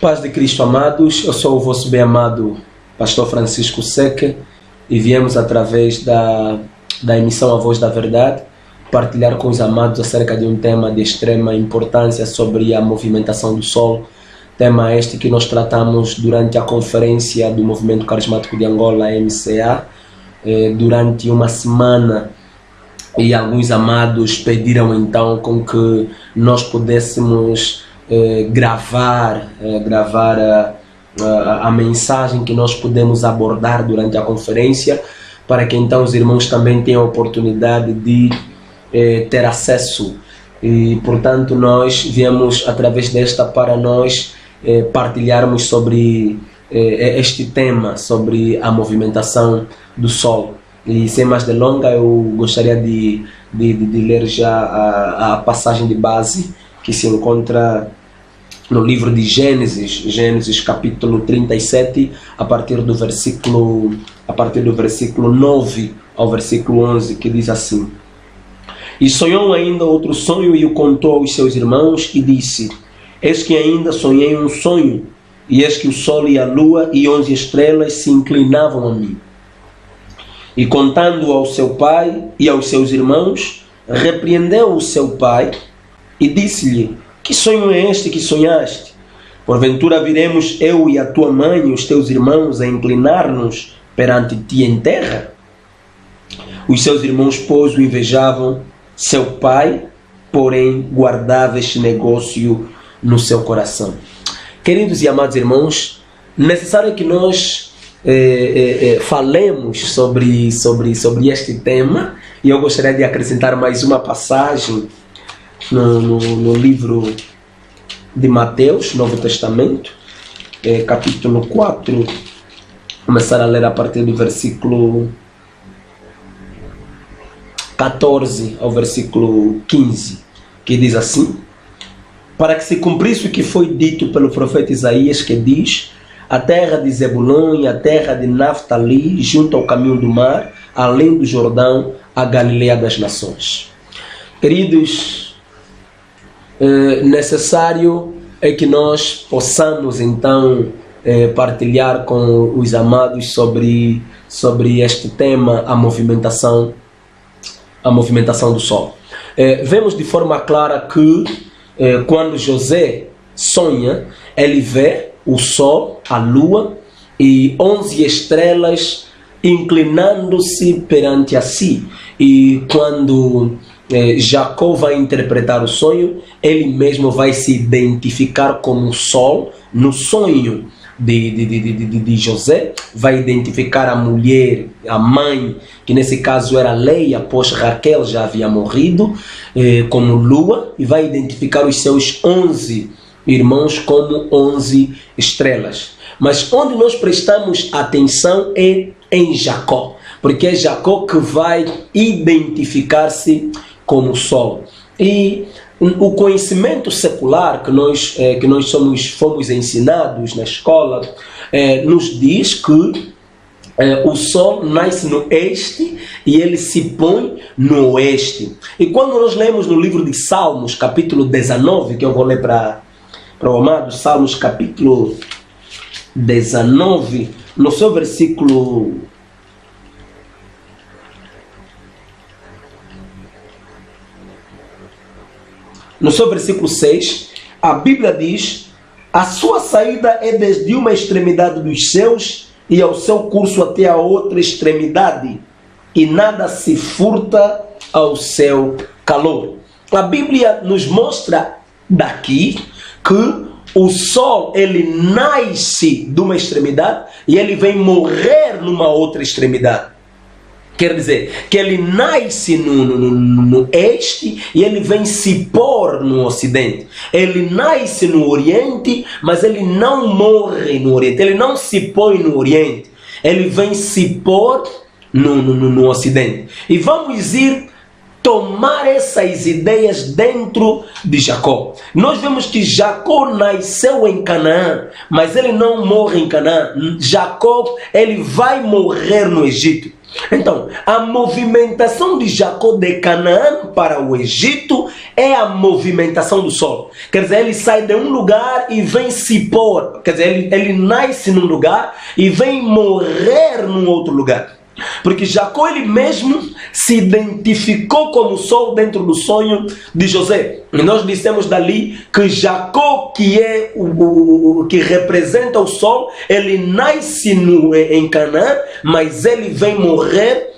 Paz de Cristo, amados. Eu sou o vosso bem-amado Pastor Francisco Seque e viemos através da emissão A Voz da Verdade partilhar com os amados acerca de um tema de extrema importância sobre a movimentação do Sol. Tema este que nós tratamos durante a conferência do Movimento Carismático de Angola, MCA, durante uma semana, e alguns amados pediram então com que nós pudéssemos gravar a mensagem que nós podemos abordar durante a conferência, para que então os irmãos também tenham a oportunidade de ter acesso. E portanto nós viemos através desta para nós partilharmos sobre este tema, sobre a movimentação do Sol. E sem mais delongas, eu gostaria de ler já a passagem de base que se encontra no livro de Gênesis capítulo 37, a partir do versículo 9 ao versículo 11, que diz assim: E sonhou ainda outro sonho e o contou aos seus irmãos e disse: Eis que ainda sonhei um sonho, e eis que o sol e a lua e 11 estrelas se inclinavam a mim. E contando ao seu pai e aos seus irmãos, repreendeu o seu pai e disse-lhe: Que sonho é este que sonhaste? Porventura viremos eu e a tua mãe e os teus irmãos a inclinar-nos perante ti em terra? Os seus irmãos, pois, o invejavam. Seu pai, porém, guardava este negócio no seu coração. Queridos e amados irmãos, necessário que nós falemos sobre este tema, e eu gostaria de acrescentar mais uma passagem no livro de Mateus, Novo Testamento, capítulo 4, começar a ler a partir do versículo 14 ao versículo 15, que diz assim: Para que se cumprisse o que foi dito pelo profeta Isaías, que diz: A terra de Zebulon e a terra de Naftali, junto ao caminho do mar, além do Jordão, a Galileia das nações. Queridos, necessário é que nós possamos então partilhar com os amados sobre este tema, a movimentação do Sol. Vemos de forma clara que quando José sonha, ele vê o Sol, a Lua e 11 estrelas inclinando-se perante a si. E quando Jacó vai interpretar o sonho, ele mesmo vai se identificar como Sol no sonho de José, vai identificar a mulher, a mãe, que nesse caso era Leia, pois Raquel já havia morrido, como Lua, e vai identificar os seus 11 irmãos como 11 estrelas. Mas onde nós prestamos atenção é em Jacó, porque é Jacó que vai identificar-se como Sol. E o conhecimento secular que nós fomos ensinados na escola nos diz que o Sol nasce no este e ele se põe no oeste. E quando nós lemos no livro de Salmos, capítulo 19, que eu vou ler para o amado, Salmos capítulo 19, no seu versículo 6, a Bíblia diz: A sua saída é desde uma extremidade dos céus e ao seu curso até a outra extremidade, e nada se furta ao seu calor. A Bíblia nos mostra daqui que o Sol, ele nasce de uma extremidade e ele vem morrer numa outra extremidade. Quer dizer, que ele nasce no este e ele vem se pôr no ocidente. Ele nasce no oriente, mas ele não morre no oriente. Ele não se põe no oriente. Ele vem se pôr no ocidente. E vamos ir tomar essas ideias dentro de Jacó. Nós vemos que Jacó nasceu em Canaã, mas ele não morre em Canaã. Jacó, ele vai morrer no Egito. Então, a movimentação de Jacó de Canaã para o Egito é a movimentação do sol. Quer dizer, ele sai de um lugar e vem se pôr. Quer dizer, ele nasce num lugar e vem morrer num outro lugar. Porque Jacó ele mesmo se identificou como sol dentro do sonho de José. E nós dissemos dali que Jacó, que é o que representa o sol, ele nasce em Canaã, mas ele vem morrer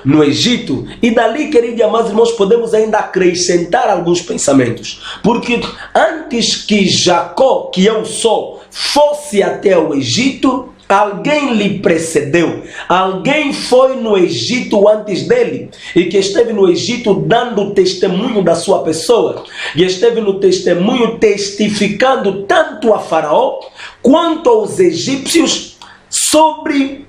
no Egito. E dali, queridos e amados irmãos, podemos ainda acrescentar alguns pensamentos. Porque antes que Jacó, que é o sol, fosse até o Egito, alguém lhe precedeu. Alguém foi no Egito antes dele e que esteve no Egito dando testemunho da sua pessoa. E esteve no testemunho testificando tanto a Faraó quanto aos egípcios sobre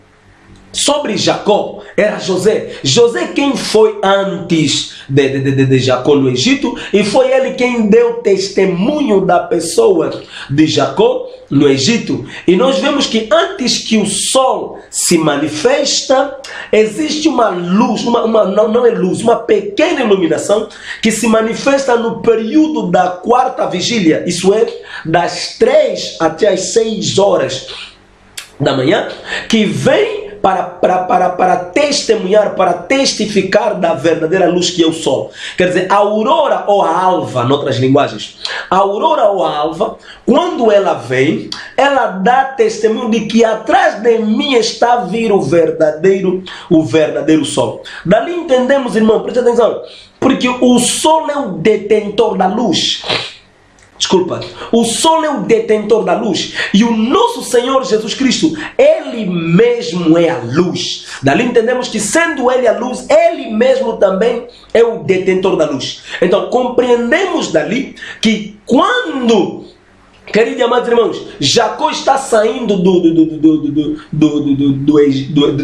Jacó. Era José. José quem foi antes de Jacó no Egito, e foi ele quem deu testemunho da pessoa de Jacó no Egito. E nós vemos que antes que o sol se manifesta, existe uma luz, não é luz, uma pequena iluminação que se manifesta no período da quarta vigília, isso é, das 3 até as 6 horas da manhã, que vem para testemunhar, para testificar da verdadeira luz que é o sol. Quer dizer, a aurora ou a alva, em outras linguagens, a aurora ou a alva, quando ela vem, ela dá testemunho de que atrás de mim está a vir o verdadeiro sol. Dali entendemos, irmão, preste atenção, porque o sol é o detentor da luz. Desculpa, o sol é o detentor da luz e o nosso Senhor Jesus Cristo, ele mesmo é a luz. Dali entendemos que, sendo ele a luz, ele mesmo também é o detentor da luz. Então compreendemos dali que quando, queridos e amados irmãos, Jacó está saindo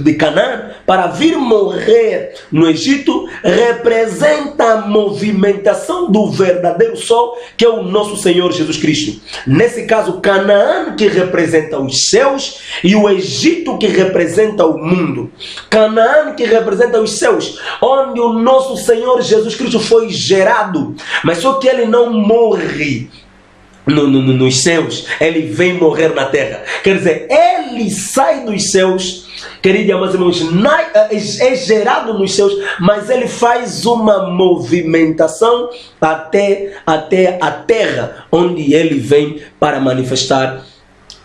de Canaã para vir morrer no Egito, representa a movimentação do verdadeiro sol, que é o nosso Senhor Jesus Cristo. Nesse caso, Canaã, que representa os céus, e o Egito, que representa o mundo. Canaã, que representa os céus, onde o nosso Senhor Jesus Cristo foi gerado, mas só que ele não morre nos céus, ele vem morrer na terra. Quer dizer, ele sai dos céus, queridos e amados irmãos, é gerado nos céus, mas ele faz uma movimentação até a terra, onde ele vem para manifestar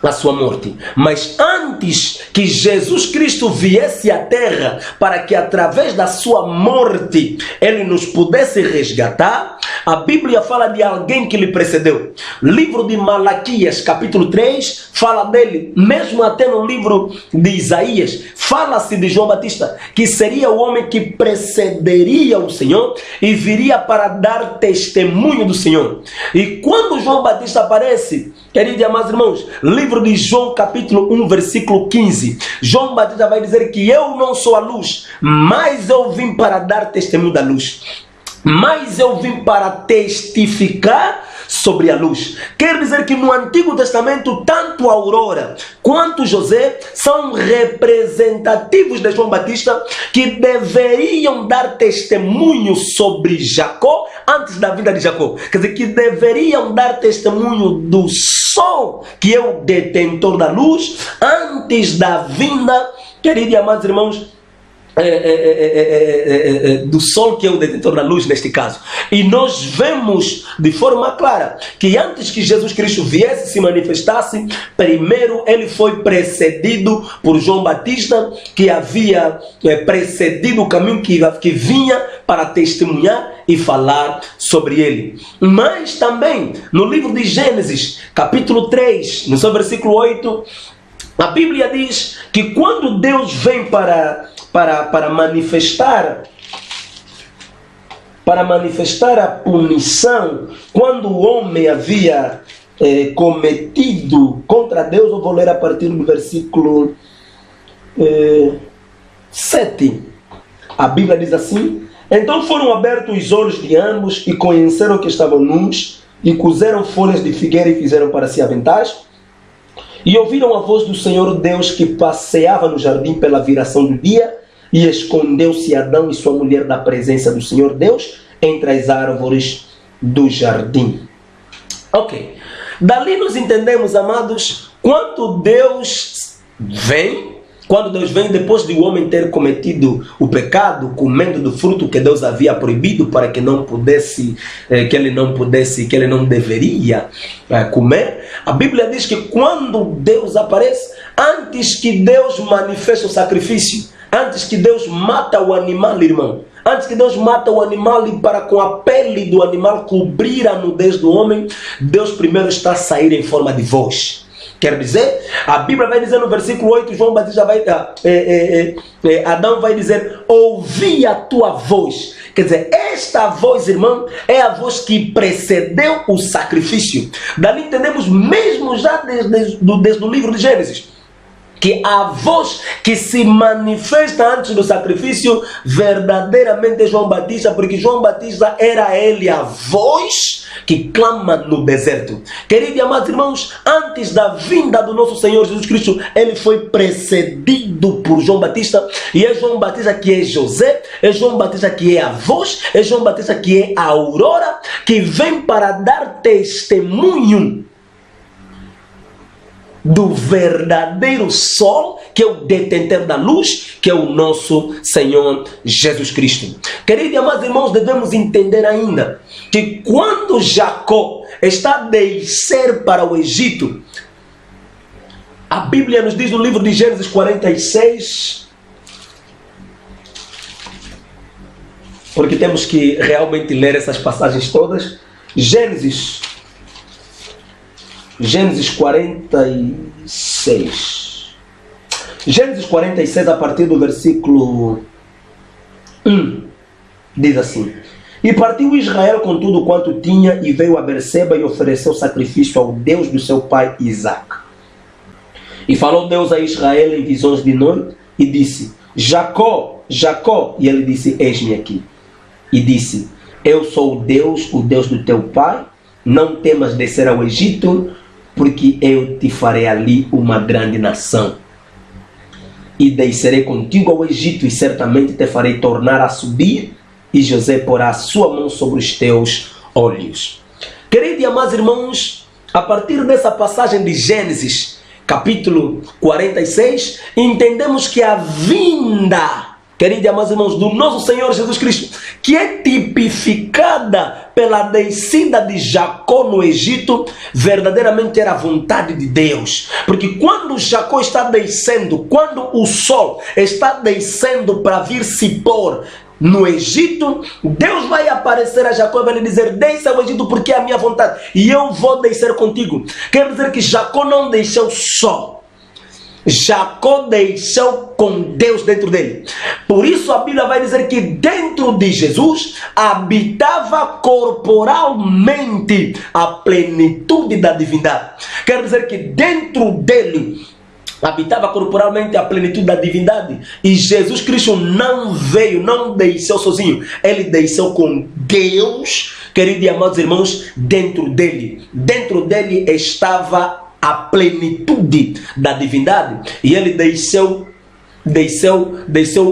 a sua morte. Mas antes que Jesus Cristo viesse à terra, para que através da sua morte ele nos pudesse resgatar, a Bíblia fala de alguém que lhe precedeu. Livro de Malaquias, capítulo 3, fala dele. Mesmo até no livro de Isaías, fala-se de João Batista, que seria o homem que precederia o Senhor e viria para dar testemunho do Senhor. E quando João Batista aparece, queridos e amados irmãos, livro de João capítulo 1, versículo 15, João Batista vai dizer que eu não sou a luz, mas eu vim para dar testemunho da luz. Mas eu vim para testificar sobre a luz. Quer dizer que no Antigo Testamento, tanto a aurora quanto José são representativos de João Batista, que deveriam dar testemunho sobre Jacó antes da vinda de Jacó. Quer dizer, que deveriam dar testemunho do sol, que é o detentor da luz, antes da vinda, queridos e amados irmãos, do sol, que é o detentor da luz neste caso. E nós vemos de forma clara que antes que Jesus Cristo viesse, se manifestasse, primeiro ele foi precedido por João Batista, que havia precedido o caminho que vinha para testemunhar e falar sobre ele. Mas também no livro de Gênesis capítulo 3, no seu versículo 8, a Bíblia diz que quando Deus vem para manifestar a punição, quando o homem havia cometido contra Deus, eu vou ler a partir do versículo 7. A Bíblia diz assim: então foram abertos os olhos de ambos e conheceram que estavam nus, e cozeram folhas de figueira e fizeram para si aventais. E ouviram a voz do Senhor Deus que passeava no jardim pela viração do dia, e escondeu-se Adão e sua mulher da presença do Senhor Deus entre as árvores do jardim. Ok. Dali nós entendemos, amados, quando Deus vem depois de o homem ter cometido o pecado, comendo do fruto que Deus havia proibido para que ele não deveria comer, a Bíblia diz que quando Deus aparece, antes que Deus manifeste o sacrifício, antes que Deus mata o animal, irmão, antes que Deus mata o animal e para com a pele do animal cobrir a nudez do homem, Deus primeiro está a sair em forma de voz. Quer dizer, a Bíblia vai dizer no versículo 8, João Batista Adão vai dizer, ouvi a tua voz. Quer dizer, esta voz, irmão, é a voz que precedeu o sacrifício. Dali entendemos mesmo já desde o livro de Gênesis, que a voz que se manifesta antes do sacrifício verdadeiramente é João Batista, porque João Batista era ele a voz que clama no deserto. Queridos e amados irmãos, antes da vinda do nosso Senhor Jesus Cristo, ele foi precedido por João Batista, e é João Batista que é José, é João Batista que é a voz, é João Batista que é a aurora, que vem para dar testemunho do verdadeiro sol, que é o detentor da luz, que é o nosso Senhor Jesus Cristo. Queridos e amados irmãos, devemos entender ainda que quando Jacó está a descer para o Egito, a Bíblia nos diz no livro de Gênesis 46, porque temos que realmente ler essas passagens todas. Gênesis 46. Gênesis 46, a partir do versículo 1, diz assim: E partiu Israel com tudo quanto tinha, e veio a Berseba e ofereceu sacrifício ao Deus do seu pai Isaque. E falou Deus a Israel em visões de noite, e disse: Jacó, Jacó. E ele disse: Eis-me aqui. E disse: Eu sou o Deus do teu pai. Não temas descer ao Egito, porque eu te farei ali uma grande nação. E descerei contigo ao Egito, e certamente te farei tornar a subir, e José porá a sua mão sobre os teus olhos. Queridos e amados irmãos, a partir dessa passagem de Gênesis, capítulo 46, entendemos que a vinda, queridos e amados irmãos, do nosso Senhor Jesus Cristo, que é tipificada pela descida de Jacó no Egito, verdadeiramente era a vontade de Deus. Porque quando Jacó está descendo, quando o sol está descendo para vir se pôr no Egito, Deus vai aparecer a Jacó e vai lhe dizer: desça ao Egito porque é a minha vontade, e eu vou descer contigo. Quer dizer que Jacó não deixou só, Jacó deixou com Deus dentro dele. Por isso a Bíblia vai dizer que dentro de Jesus habitava corporalmente a plenitude da divindade. Quer dizer que dentro dele habitava corporalmente a plenitude da divindade. E Jesus Cristo não veio, não desceu sozinho. Ele desceu com Deus, queridos e amados irmãos, dentro dele. Dentro dele estava a plenitude da divindade, e ele desceu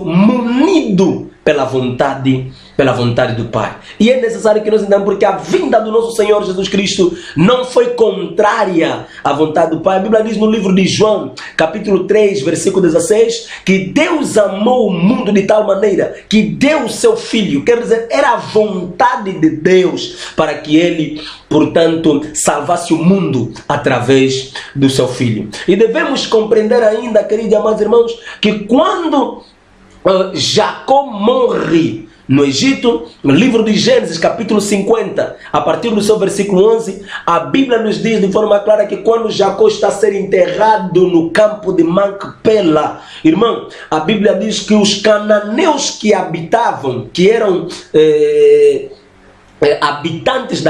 munido pela vontade do Pai. E é necessário que nós entendamos, porque a vinda do nosso Senhor Jesus Cristo não foi contrária à vontade do Pai. A Bíblia diz no livro de João, capítulo 3, versículo 16, que Deus amou o mundo de tal maneira que deu o seu Filho. Quer dizer, era a vontade de Deus para que ele, portanto, salvasse o mundo através do seu Filho. E devemos compreender ainda, queridos e amados irmãos, que quando Jacó morre no Egito, no livro de Gênesis, capítulo 50, a partir do seu versículo 11, a Bíblia nos diz de forma clara que quando Jacó está a ser enterrado no campo de Macpela, irmão, a Bíblia diz que os cananeus que habitavam, que eram habitantes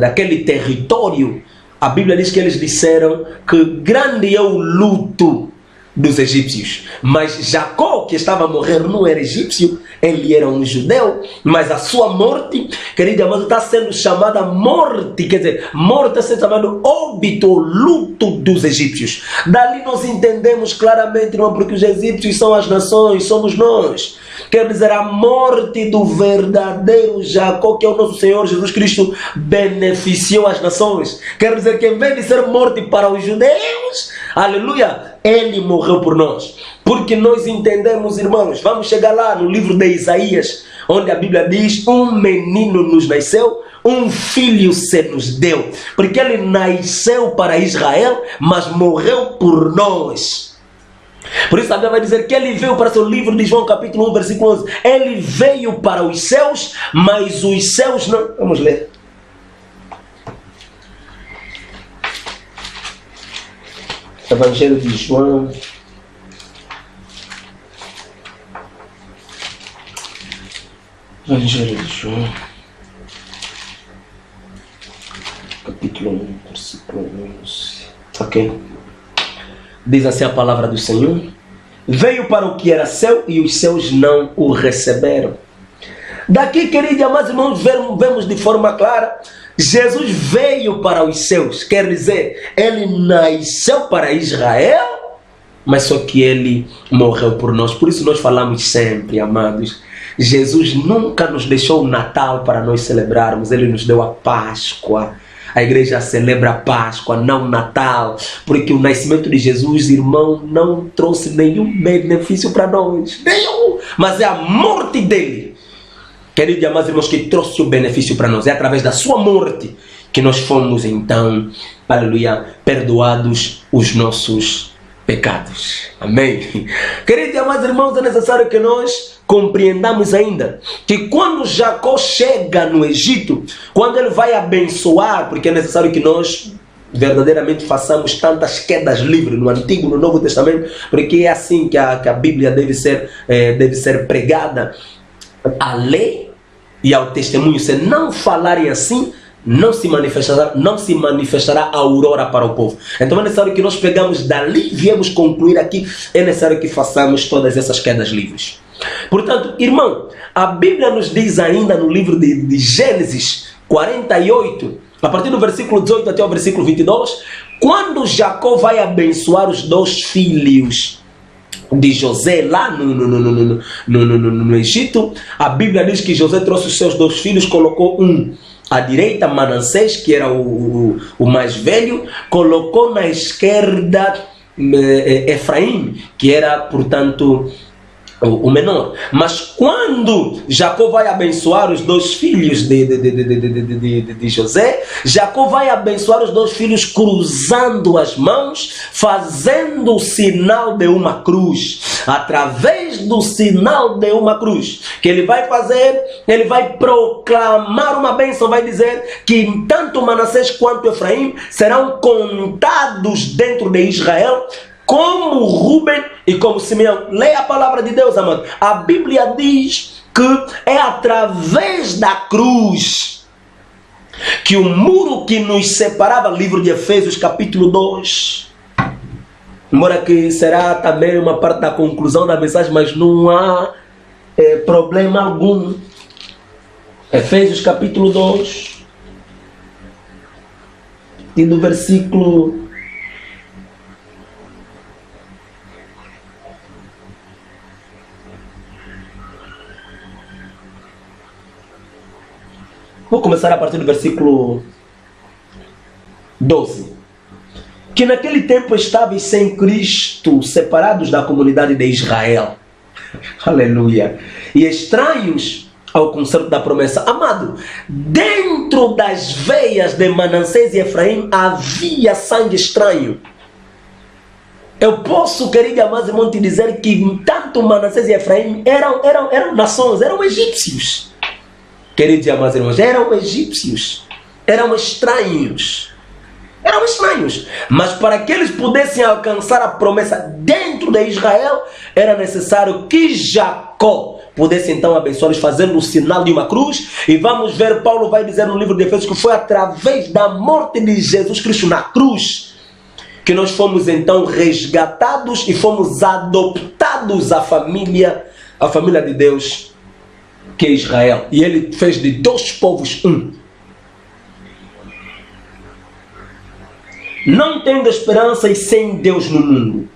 daquele território, a Bíblia diz que eles disseram que grande é o luto dos egípcios. Mas Jacó, que estava a morrer, não era egípcio, ele era um judeu, mas a sua morte, querido amado, está sendo chamada morte, quer dizer, morte está sendo chamada óbito, luto dos egípcios. Dali nós entendemos claramente, irmão, porque os egípcios são as nações, somos nós. Quer dizer, a morte do verdadeiro Jacó, que é o nosso Senhor Jesus Cristo, beneficiou as nações. Quer dizer que em vez de ser morte para os judeus, aleluia, ele morreu por nós. Porque nós entendemos, irmãos, vamos chegar lá no livro de Isaías, onde a Bíblia diz: um menino nos nasceu, um filho se nos deu. Porque ele nasceu para Israel, mas morreu por nós. Por isso a Bíblia vai dizer que ele veio, para o livro de João capítulo 1, versículo 11. Ele veio para os céus, mas os céus não... Vamos ler. Evangelho de João. Evangelho de João. Capítulo 1, versículo 11. Ok. Diz assim a palavra do Senhor: veio para o que era seu e os seus não o receberam. Daqui, queridos e amados irmãos, vemos de forma clara, Jesus veio para os seus, quer dizer, ele nasceu para Israel, mas só que ele morreu por nós. Por isso nós falamos sempre, amados, Jesus nunca nos deixou o Natal para nós celebrarmos, ele nos deu a Páscoa. A igreja celebra a Páscoa, não o Natal, porque o nascimento de Jesus, irmão, não trouxe nenhum benefício para nós, nenhum, mas é a morte dele, queridos e amados irmãos, que trouxe o benefício para nós. É através da sua morte que nós fomos então, aleluia, perdoados os nossos pecados. Amém? Queridos e amados irmãos, é necessário que nós compreendamos ainda que quando Jacó chega no Egito, quando ele vai abençoar, porque é necessário que nós verdadeiramente façamos tantas quedas livres no Antigo e no Novo Testamento, porque é assim que a Bíblia deve ser pregada. A lei e ao testemunho, se não falarem assim, não se manifestará a aurora para o povo. Então é necessário que nós pegamos dali e viemos concluir aqui, é necessário que façamos todas essas quedas livres. Portanto, irmão, a Bíblia nos diz ainda no livro de Gênesis 48, a partir do versículo 18 até o versículo 22, quando Jacó vai abençoar os dois filhos de José lá no Egito, a Bíblia diz que José trouxe os seus dois filhos, colocou um à direita, Manassés, que era o mais velho, colocou na esquerda Efraim, que era, portanto, o menor. Mas quando Jacó vai abençoar os dois filhos de José, Jacó vai abençoar os dois filhos cruzando as mãos, fazendo o sinal de uma cruz. Através do sinal de uma cruz que ele vai fazer, ele vai proclamar uma bênção, vai dizer que tanto Manassés quanto Efraim serão contados dentro de Israel, como Rúben e como Simeão. Leia a palavra de Deus, amado. A Bíblia diz que é através da cruz que o muro que nos separava, livro de Efésios capítulo 2, embora que será também uma parte da conclusão da mensagem, mas não há problema algum. Efésios capítulo 2 e do versículo vou começar a partir do versículo 12. Que naquele tempo estáveis sem Cristo, separados da comunidade de Israel. Aleluia. E estranhos ao concerto da promessa. Amado, dentro das veias de Manassés e Efraim havia sangue estranho. Eu posso, querido e amado irmão, te dizer que tanto Manassés e Efraim eram nações, eram egípcios. Queridos e amados irmãos, eram egípcios, eram estranhos, mas para que eles pudessem alcançar a promessa dentro de Israel, era necessário que Jacó pudesse então abençoá-los fazendo o sinal de uma cruz. E vamos ver, Paulo vai dizer no livro de Efésios que foi através da morte de Jesus Cristo na cruz que nós fomos então resgatados e fomos adoptados à família de Deus, que é Israel. E ele fez de dois povos um. Não tendo esperança e sem Deus no mundo.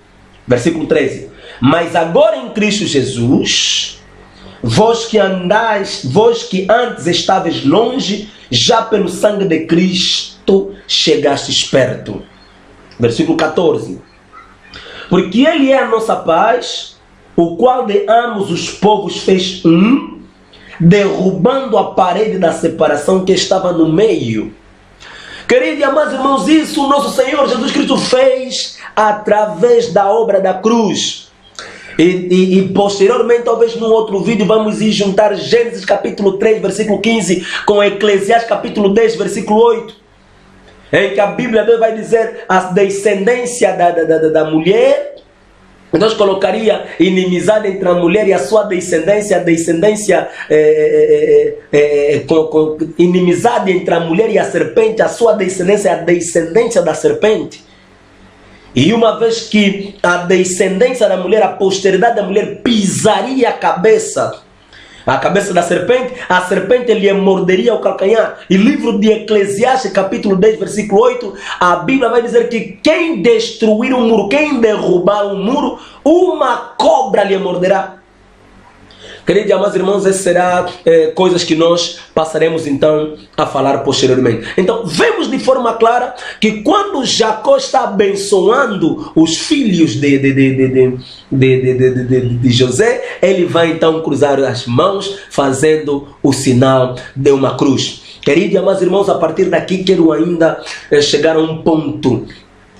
Versículo 13. Mas agora em Cristo Jesus, vós que antes estáveis longe, já pelo sangue de Cristo chegastes perto. Versículo 14. Porque Ele é a nossa paz, o qual de ambos os povos fez um, derrubando a parede da separação que estava no meio. Queridos e amados irmãos, isso o nosso Senhor Jesus Cristo fez através da obra da cruz. E posteriormente, talvez num outro vídeo, vamos ir juntar Gênesis capítulo 3, versículo 15, com Eclesiastes capítulo 10, versículo 8, em que a Bíblia vai dizer a descendência da mulher. Nós colocaria inimizade entre a mulher e a sua descendência, inimizade entre a mulher e a serpente, a sua descendência é a descendência da serpente. E uma vez que a descendência da mulher, a posteridade da mulher pisaria a cabeça da serpente, a serpente lhe morderia o calcanhar. E livro de Eclesiastes, capítulo 10, versículo 8, a Bíblia vai dizer que quem destruir um muro, quem derrubar um muro, uma cobra lhe morderá. Queridos e amados irmãos, essas serão coisas que nós passaremos então a falar posteriormente. Então, vemos de forma clara que quando Jacó está abençoando os filhos de José, ele vai então cruzar as mãos fazendo o sinal de uma cruz. Queridos e amados irmãos, a partir daqui quero ainda chegar a um ponto.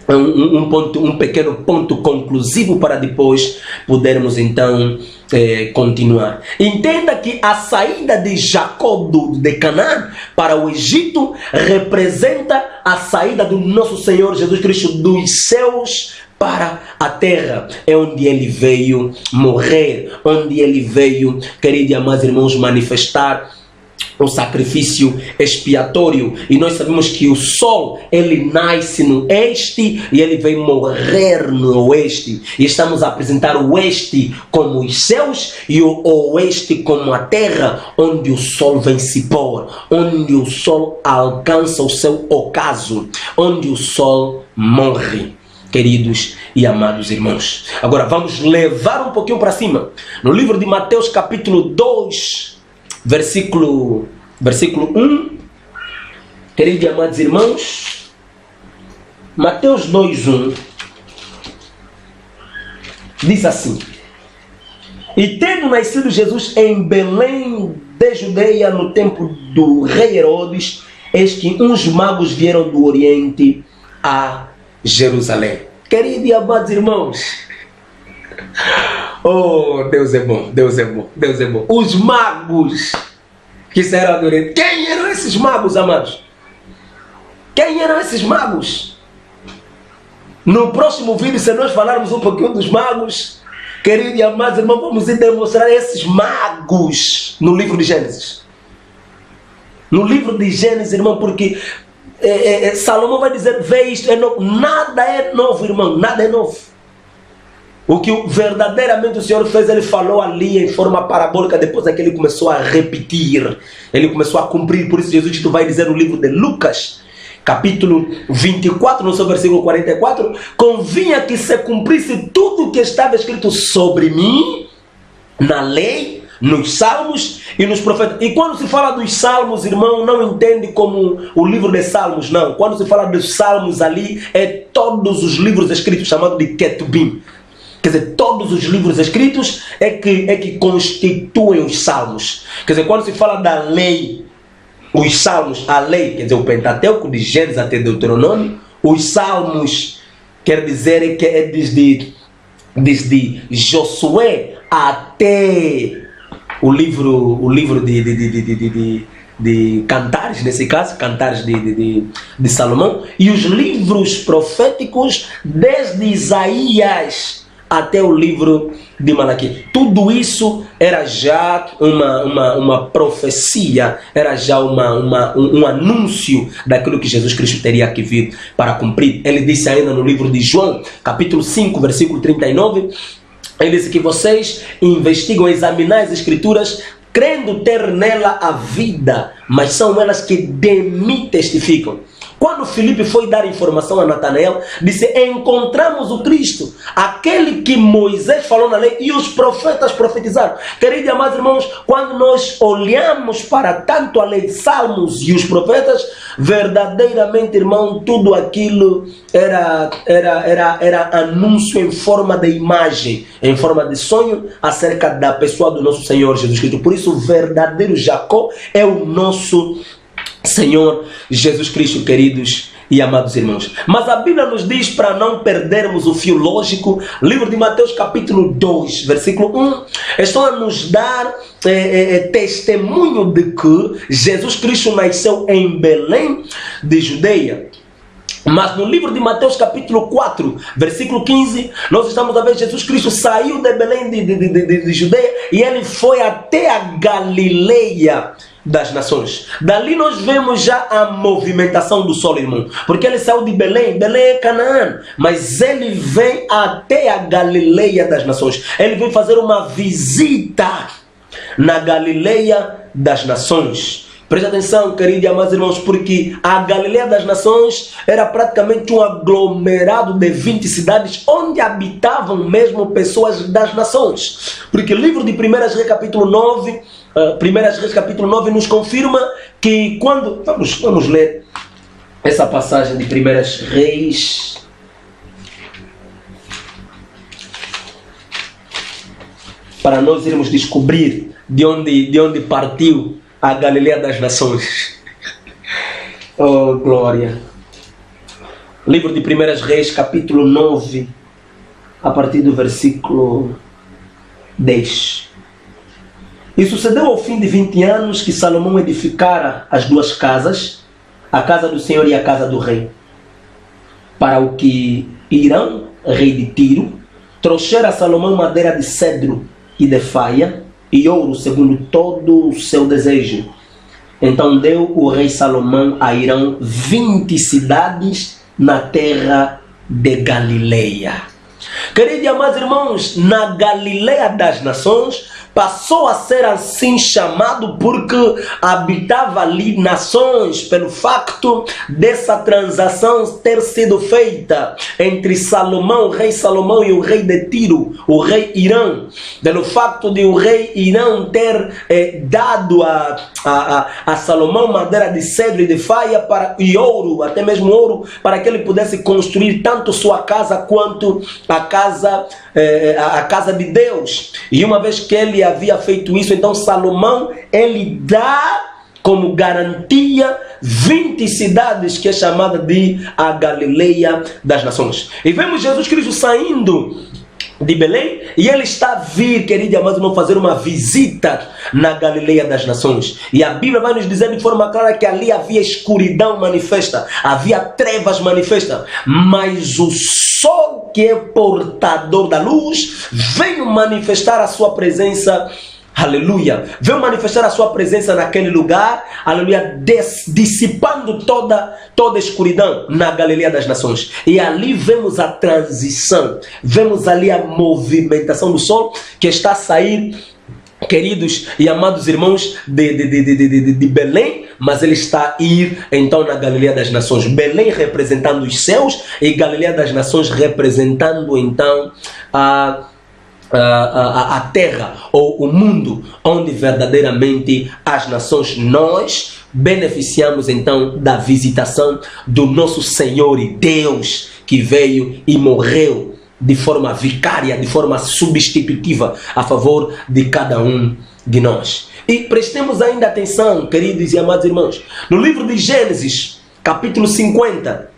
Um pequeno ponto conclusivo para depois podermos então continuar. Entenda que a saída de Jacó de Canaã para o Egito representa a saída do nosso Senhor Jesus Cristo dos céus para a terra. É onde ele veio morrer, onde ele veio, queridos e amados irmãos, manifestar o sacrifício expiatório. E nós sabemos que o sol, ele nasce no este e ele vem morrer no oeste. E estamos a apresentar o oeste como os céus e o oeste como a terra, onde o sol vem se pôr, onde o sol alcança o seu ocaso, onde o sol morre. Queridos e amados irmãos, agora vamos levar um pouquinho para cima. No livro de Mateus capítulo 2, versículo 1, queridos e amados irmãos, Mateus 2:1 diz assim: E tendo nascido Jesus em Belém de Judeia no tempo do rei Herodes, eis que uns magos vieram do Oriente a Jerusalém. Queridos e amados irmãos, oh, Deus é bom, Deus é bom, Deus é bom. Os magos que saíram do Oriente. Quem eram esses magos, amados? Quem eram esses magos? No próximo vídeo, se nós falarmos um pouquinho dos magos, queridos e amados irmãos, vamos ir demonstrar esses magos no livro de Gênesis. No livro de Gênesis, irmão, porque Salomão vai dizer, vê isto, é novo. Nada é novo, irmão, nada é novo. O que verdadeiramente o Senhor fez, ele falou ali em forma parabólica, depois é que ele começou a repetir, ele começou a cumprir. Por isso Jesus vai dizer no livro de Lucas, capítulo 24, no seu versículo 44, convinha que se cumprisse tudo o que estava escrito sobre mim, na lei, nos salmos e nos profetas. E quando se fala dos salmos, irmão, não entende como o livro de salmos, não. Quando se fala dos salmos ali, é todos os livros escritos, chamado de Ketubim. Quer dizer, todos os livros escritos é que constituem os salmos. Quer dizer, quando se fala da lei, os salmos, a lei, quer dizer, o Pentateuco, de Gênesis até Deuteronômio, os salmos, quer dizer que é desde Josué até o livro de Cantares, nesse caso, Cantares de Salomão, e os livros proféticos desde Isaías até o livro de Malaquias. Tudo isso era já uma profecia, era já um anúncio daquilo que Jesus Cristo teria que vir para cumprir. Ele disse ainda no livro de João, capítulo 5, versículo 39, ele disse que vocês investigam, examinam as Escrituras, crendo ter nela a vida, mas são elas que de mim testificam. Quando Filipe foi dar informação a Natanael, disse: encontramos o Cristo, aquele que Moisés falou na lei e os profetas profetizaram. Queridos e amados irmãos, quando nós olhamos para tanto a lei, Salmos e os profetas, verdadeiramente, irmão, tudo aquilo era anúncio em forma de imagem, em forma de sonho acerca da pessoa do nosso Senhor Jesus Cristo. Por isso, o verdadeiro Jacó é o nosso Senhor Jesus Cristo, queridos e amados irmãos. Mas a Bíblia nos diz, para não perdermos o fio lógico, livro de Mateus capítulo 2, versículo 1, estão a nos dar testemunho de que Jesus Cristo nasceu em Belém de Judeia. Mas no livro de Mateus capítulo 4, versículo 15, nós estamos a ver Jesus Cristo saiu de Belém de Judeia e ele foi até a Galileia das nações. Dali nós vemos já a movimentação do solo, irmão. Porque ele saiu de Belém, Belém é Canaã, mas ele vem até a Galileia das nações. Ele vem fazer uma visita na Galileia das nações. Preste atenção, queridos e amados irmãos, porque a Galileia das Nações era praticamente um aglomerado de 20 cidades onde habitavam mesmo pessoas das nações. Porque o livro de 1 Reis capítulo 9, 1 Reis capítulo 9 nos confirma que quando... Vamos ler essa passagem de 1 Reis... para nós irmos descobrir de onde partiu a Galileia das Nações. Oh, glória. Livro de 1 Reis, capítulo 9, a partir do versículo 10. E sucedeu ao fim de 20 anos que Salomão edificara as duas casas, a casa do Senhor e a casa do rei. Para o que Irão, rei de Tiro, trouxera a Salomão madeira de cedro e de faia, e ouro segundo todo o seu desejo. Então deu o rei Salomão a Irão 20 cidades na terra de Galileia. Queridos e amados irmãos, na Galileia das Nações passou a ser assim chamado porque habitava ali nações, pelo facto dessa transação ter sido feita entre Salomão, o rei Salomão e o rei de Tiro, o rei Irão. Pelo facto de o rei Irão ter dado a Salomão madeira de cedro e de faia e ouro, até mesmo ouro, para que ele pudesse construir tanto sua casa quanto a casa de Deus. E uma vez que ele havia feito isso, então Salomão, ele dá como garantia 20 cidades que é chamada de a Galileia das Nações. E vemos Jesus Cristo saindo de Belém e ele está a vir, querido e amado irmão, fazer uma visita na Galileia das Nações. E a Bíblia vai nos dizer de forma clara que ali havia escuridão manifesta, havia trevas manifestas, mas o sol, que é portador da luz, veio manifestar a sua presença. Aleluia, veio manifestar a sua presença naquele lugar, aleluia, dissipando toda a escuridão na Galileia das Nações. E ali vemos a transição, vemos ali a movimentação do sol que está a sair, queridos e amados irmãos, de Belém, mas ele está a ir então na Galileia das Nações. Belém representando os céus e Galileia das Nações representando então a terra ou o mundo onde verdadeiramente as nações. Nós beneficiamos então da visitação do nosso Senhor e Deus, que veio e morreu de forma vicária, de forma substitutiva a favor de cada um de nós. E prestemos ainda atenção, queridos e amados irmãos, no livro de Gênesis capítulo 50,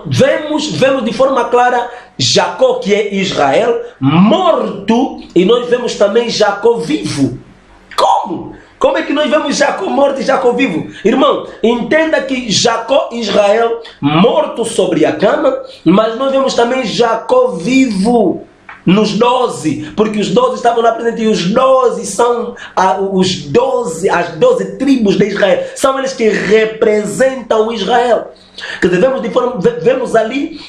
vemos de forma clara Jacó, que é Israel, morto, e nós vemos também Jacó vivo. Como? Como é que nós vemos Jacó morto e Jacó vivo? Irmão, entenda que Jacó, Israel, morto sobre a cama, mas nós vemos também Jacó vivo. nos 12, porque os 12 estavam lá presentes, e os 12 são as 12 tribos de Israel, são eles que representam Israel. Que vemos ali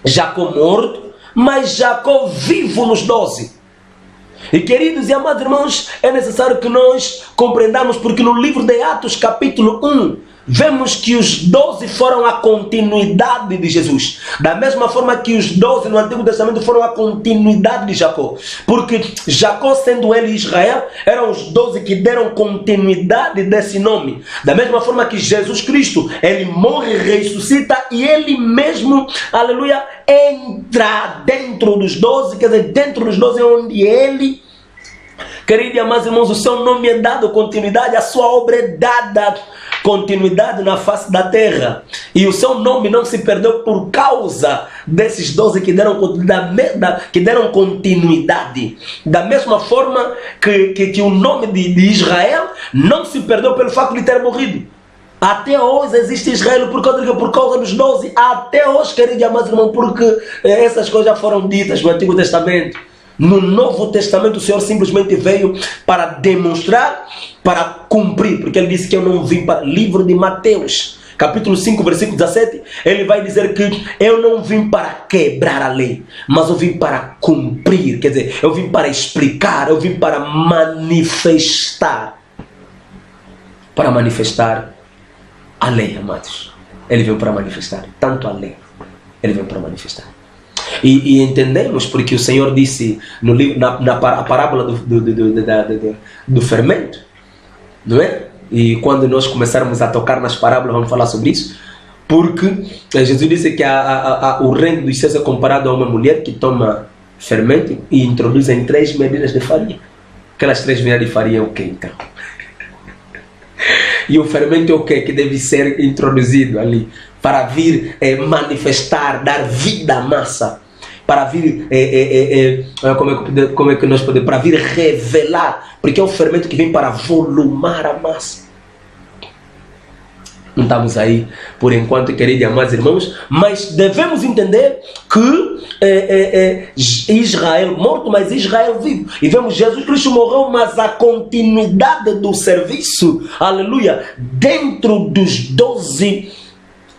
Jacó morto, mas Jacó vivo nos 12. E queridos e amados irmãos, é necessário que nós compreendamos, porque no livro de Atos capítulo 1, vemos que os 12 foram a continuidade de Jesus. Da mesma forma que os 12 no Antigo Testamento foram a continuidade de Jacó. Porque Jacó, sendo ele Israel, eram os 12 que deram continuidade desse nome. Da mesma forma que Jesus Cristo, ele morre, ressuscita e ele mesmo, aleluia, entra dentro dos 12, quer dizer, dentro dos 12 é onde ele, queridos e amados irmãos, o seu nome é dado continuidade, a sua obra é dada continuidade na face da terra. E o seu nome não se perdeu por causa desses 12 que deram continuidade. Da mesma forma que o nome de Israel não se perdeu pelo fato de ter morrido. Até hoje existe Israel por causa dos 12. Até hoje, queridos e amados irmãos, porque essas coisas já foram ditas no Antigo Testamento. No Novo Testamento o Senhor simplesmente veio para demonstrar, para cumprir, porque ele disse que eu não vim para... Livro de Mateus, capítulo 5, versículo 17, ele vai dizer que eu não vim para quebrar a lei, mas eu vim para cumprir, quer dizer, eu vim para explicar, eu vim para manifestar a lei, amados. Ele veio para manifestar, tanto a lei, ele veio para manifestar. E entendemos porque o Senhor disse no livro, na parábola do fermento, não é? E quando nós começarmos a tocar nas parábolas, vamos falar sobre isso. Porque Jesus disse que o reino dos céus é comparado a uma mulher que toma fermento e introduz em 3 medidas de farinha. Aquelas 3 medidas de farinha é o que então? E o fermento é o que deve ser introduzido ali para vir manifestar, dar vida à massa, para vir como é que nós podemos, para vir revelar, porque é o fermento que vem para volumar a massa. Não estamos aí por enquanto, queridos e amados irmãos, mas devemos entender que Israel morto, mas Israel vivo. E vemos Jesus Cristo morreu, mas a continuidade do serviço, aleluia, dentro dos 12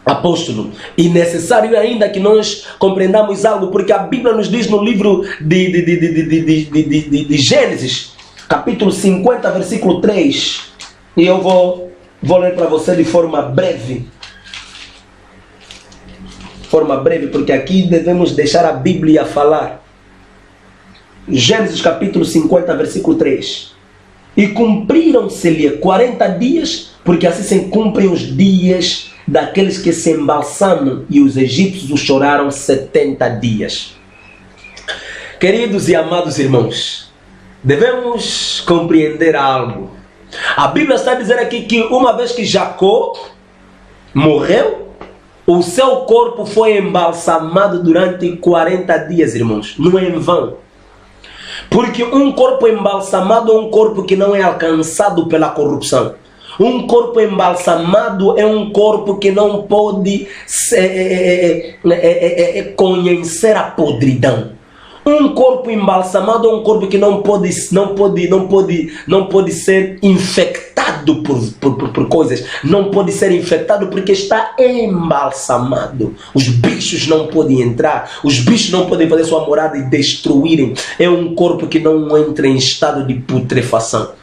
apóstolos. E necessário ainda que nós compreendamos algo, porque a Bíblia nos diz no livro de Gênesis, capítulo 50, versículo 3, e eu vou ler para você de forma breve, porque aqui devemos deixar a Bíblia falar. Gênesis capítulo 50, versículo 3. E cumpriram-se-lhe 40 dias, porque assim se cumprem os dias daqueles que se embalsamam, e os egípcios o choraram 70 dias. Queridos e amados irmãos, devemos compreender algo. A Bíblia está dizendo aqui que uma vez que Jacó morreu, o seu corpo foi embalsamado durante 40 dias, irmãos. Não é em vão. Porque um corpo embalsamado é um corpo que não é alcançado pela corrupção. Um corpo embalsamado é um corpo que não pode conhecer a podridão. Um corpo embalsamado é um corpo que não pode ser infectado por coisas. Não pode ser infectado porque está embalsamado. Os bichos não podem entrar. Os bichos não podem fazer sua morada e destruírem. É um corpo que não entra em estado de putrefação.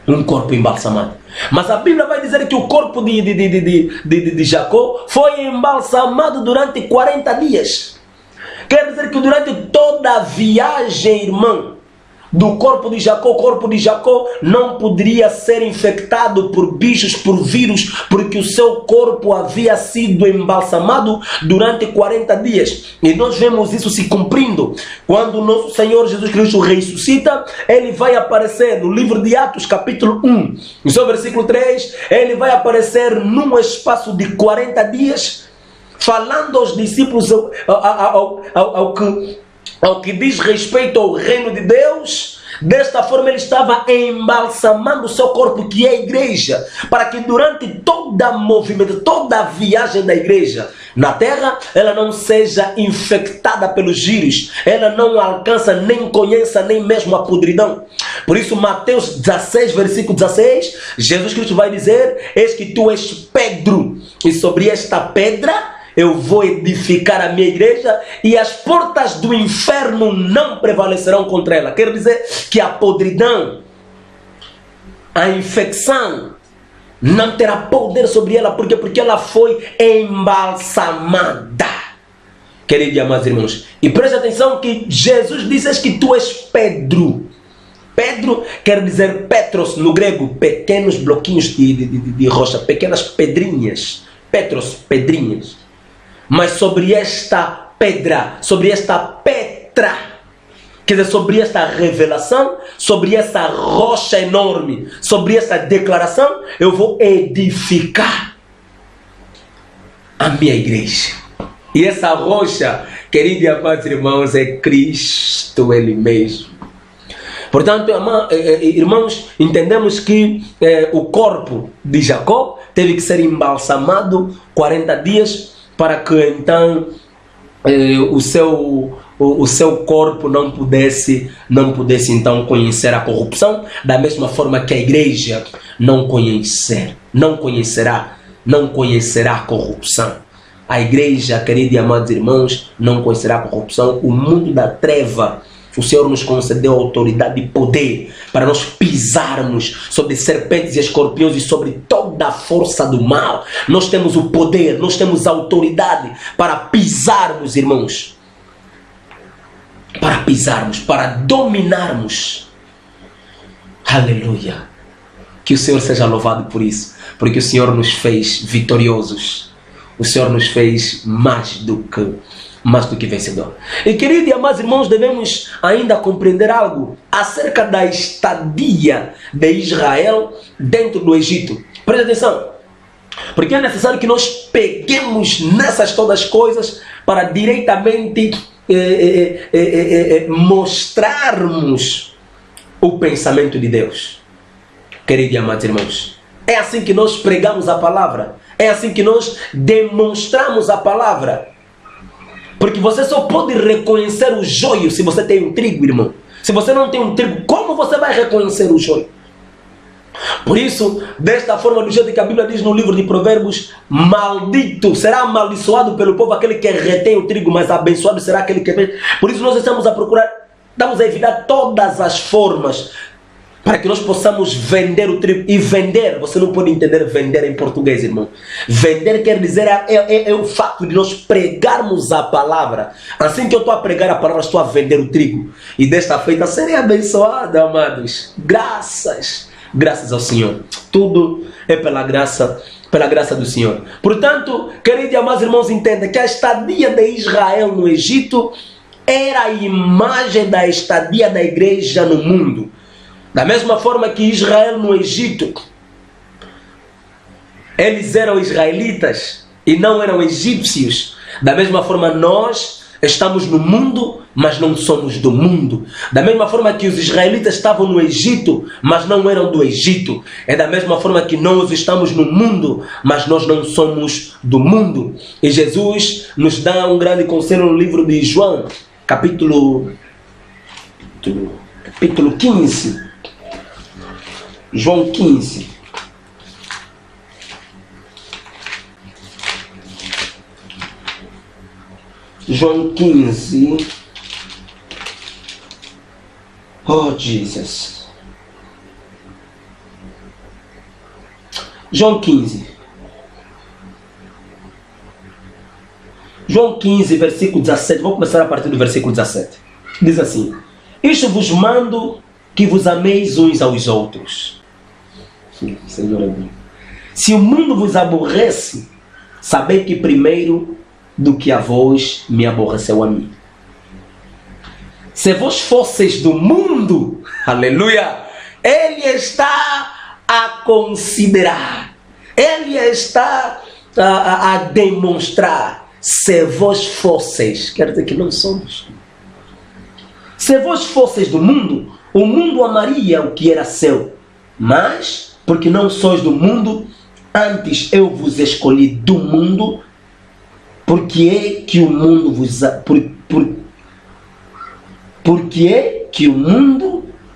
Um corpo embalsamado. Mas a Bíblia vai dizer que o corpo de Jacó foi embalsamado durante 40 dias. Quer dizer que durante toda a viagem, irmão, do corpo de Jacó, o corpo de Jacó não poderia ser infectado por bichos, por vírus, porque o seu corpo havia sido embalsamado durante 40 dias. E nós vemos isso se cumprindo. Quando o nosso Senhor Jesus Cristo ressuscita, ele vai aparecer no livro de Atos, capítulo 1, no seu versículo 3, ele vai aparecer num espaço de 40 dias, falando aos discípulos ao que diz respeito ao reino de Deus, Desta forma ele estava embalsamando o seu corpo, que é a igreja, para que durante toda a movimento, toda a viagem da igreja na terra, ela não seja infectada pelos vírus, ela não alcança, nem conheça, nem mesmo a podridão. Por isso, Mateus 16, versículo 16, Jesus Cristo vai dizer: eis que tu és Pedro, e sobre esta pedra eu vou edificar a minha igreja, e as portas do inferno não prevalecerão contra ela. Quer dizer que a podridão, a infecção, não terá poder sobre ela. Por quê? Porque ela foi embalsamada. Queridos e amados irmãos, e preste atenção que Jesus diz que tu és Pedro. Pedro quer dizer Petros no grego, pequenos bloquinhos de rocha, pequenas pedrinhas. Petros, pedrinhas. Mas sobre esta pedra, sobre esta Petra, quer dizer, sobre esta revelação, sobre essa rocha enorme, sobre essa declaração, eu vou edificar a minha igreja. E essa rocha, queridos e amados irmãos, é Cristo Ele mesmo. Portanto, irmãos, entendemos que o corpo de Jacó teve que ser embalsamado 40 dias, para que então o seu corpo não pudesse então conhecer a corrupção, da mesma forma que a igreja não conhecerá a corrupção. A igreja, queridos e amados irmãos, não conhecerá a corrupção. O mundo da treva, o Senhor nos concedeu autoridade e poder para nós pisarmos sobre serpentes e escorpiões e sobre toda a força do mal. Nós temos o poder, nós temos a autoridade para pisarmos, irmãos. Para pisarmos, para dominarmos. Aleluia. Que o Senhor seja louvado por isso. Porque o Senhor nos fez vitoriosos. O Senhor nos fez mais do que vencedor. E queridos e amados irmãos, devemos ainda compreender algo acerca da estadia de Israel dentro do Egito. Preste atenção, porque é necessário que nós peguemos nessas todas coisas para diretamente mostrarmos o pensamento de Deus. Queridos e amados irmãos, é assim que nós pregamos a palavra, é assim que nós demonstramos a palavra. Porque você só pode reconhecer o joio se você tem um trigo, irmão. Se você não tem um trigo, como você vai reconhecer o joio? Por isso, desta forma, do jeito que a Bíblia diz no livro de Provérbios, maldito, será amaldiçoado pelo povo aquele que retém o trigo, mas abençoado será aquele que vem. Por isso nós estamos a procurar, estamos a evitar todas as formas para que nós possamos vender o trigo. E vender, você não pode entender vender em português, irmão. Vender quer dizer é o fato de nós pregarmos a palavra. Assim que eu estou a pregar a palavra, estou a vender o trigo. E desta feita serei abençoado, amados. Graças ao Senhor. Tudo é pela graça do Senhor. Portanto, queridos e amados irmãos, entenda que a estadia de Israel no Egito era a imagem da estadia da igreja no mundo. Da mesma forma que Israel no Egito, eles eram israelitas e não eram egípcios. Da mesma forma nós estamos no mundo, mas não somos do mundo. Da mesma forma que os israelitas estavam no Egito, mas não eram do Egito. É da mesma forma que nós estamos no mundo, mas nós não somos do mundo. E Jesus nos dá um grande conselho no livro de João, capítulo 15. João 15. João 15. Oh, Jesus. João 15. João 15, versículo 17. Vou começar a partir do versículo 17. Diz assim: isto vos mando, que vos ameis uns aos outros. Senhor, se o mundo vos aborrece, sabei que primeiro do que a vós me aborreceu a mim. Se vós fosseis do mundo, aleluia, ele está a considerar, ele está a demonstrar. Se vós fosseis, quer dizer que não somos. Se vós fosseis do mundo, o mundo amaria o que era seu, mas, porque não sois do mundo, antes eu vos escolhi do mundo, porque é que o mundo